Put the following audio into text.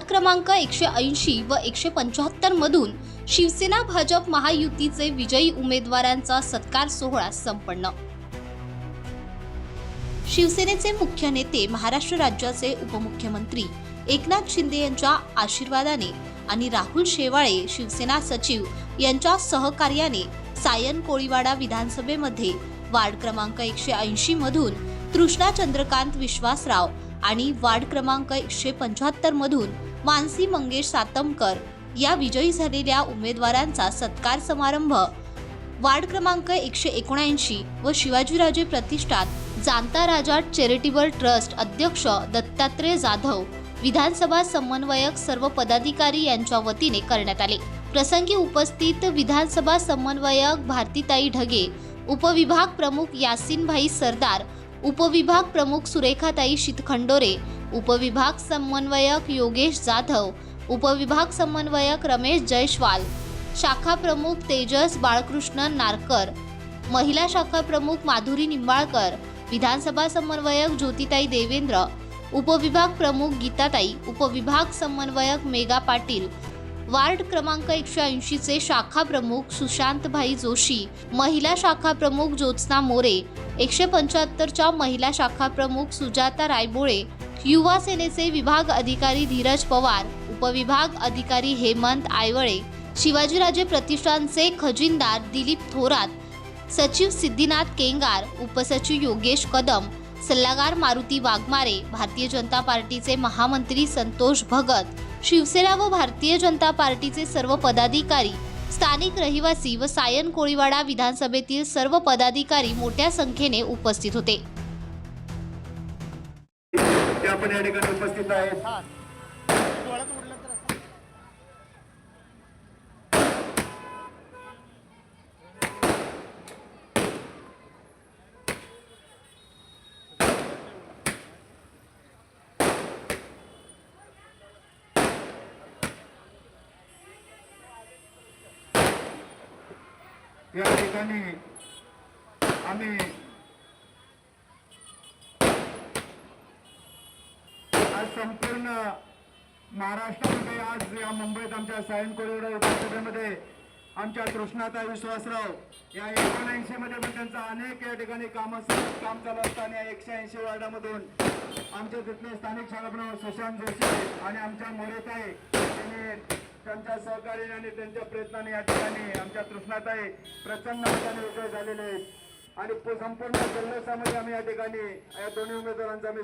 Ward क्रमांक 180 व 175 मधून शिवसेना भाजप महायुतीचे विजयी उमेदवारांचा सत्कार सोहळा संपन्न। शिवसेनेचे मुख्य नेते महाराष्ट्र राज्याचे उपमुख्यमंत्री एकनाथ शिंदे यांच्या आशीर्वादाने आणि राहुल शेवाळे शिवसेना सचिव यांच्या सहकार्याने सायन कोळीवाडा विधानसभेमध्ये वार्ड क्रमांक 180 मधून तृष्णा चंद्रकांत विश्वासराव आणि वार्ड क्रमांक 175 मधून मानसी मंगेश सातमकर या विजयी झालेल्या उमेदवारांचा सत्कार समारंभ वार्ड क्रमांक 179 व शिवाजीराजे प्रतिष्ठान जाणता राजा चॅरिटेबल ट्रस्ट अध्यक्ष दत्तात्रय जाधव, विधानसभा समन्वयक सर्व पदाधिकारी यांच्या वतीने करण्यात आले। प्रसंगी उपस्थित विधानसभा समन्वयक भारतीताई ढगे, उपविभाग प्रमुख यासिनभाई सरदार, उपविभाग प्रमुख सुरेखाताई शितखंडोरे, उपविभाग समन्वयक योगेश जाधव, उपविभाग समन्वयक रमेश जयस्वाल, शाखा प्रमुख तेजस बाळकृष्ण नारकर, महिला शाखा प्रमुख माधुरी निंबाळकर, विधानसभा समन्वयक ज्योतिताई देवेंद्र, उपविभाग प्रमुख गीताताई, उपविभाग समन्वयक मेगा पाटील, वार्ड क्रमांक 180 चे शाखा प्रमुख सुशांतभाई जोशी, महिला शाखा प्रमुख ज्योत्स्ना मोरे, 175 च्या महिला शाखा प्रमुख सुजाता रायबोळे, युवा सेनेचे विभाग अधिकारी धीरज पवार, उपविभाग अधिकारी हेमंत आयवळे, शिवाजीराजे प्रतिष्ठानचे खजिनदार दिलीप थोरात, सचिव सिद्धिनाथ केंगार, उपसचिव योगेश कदम, सल्लागार मारुती वाघमारे, भारतीय जनता पार्टीचे महामंत्री संतोष भगत, शिवसेना व भारतीय जनता पार्टीचे सर्व पदाधिकारी, स्थानिक रहिवासी व सायन कोळीवाडा विधानसभेतील सर्व पदाधिकारी मोठ्या संख्येने उपस्थित होते। आपण या ठिकाणी उपस्थित आहेत। या ठिकाणी आम्ही आज संपूर्ण महाराष्ट्रामध्ये आज या मुंबईत आमच्या सायन कोळीवाडा विधानसभेमध्ये आमच्या तृष्णाताई विश्वासराव या 179 मध्ये पण त्यांचा अनेक या ठिकाणी काम चालू असताना 180 वार्डामधून आमच्या तिथले स्थानिक शाखाप्रमुख सुशांत जोशी आणि आमच्या मोरेताई यांनी त्यांच्या सहकार्याने आणि त्यांच्या प्रयत्नाने या ठिकाणी आमच्या तृष्णाताई प्रचंड मताने विजय झालेले आहेत आणि संपूर्ण जल्लोषामध्ये आम्ही या ठिकाणी या दोन्ही उमेदवारांचा आम्ही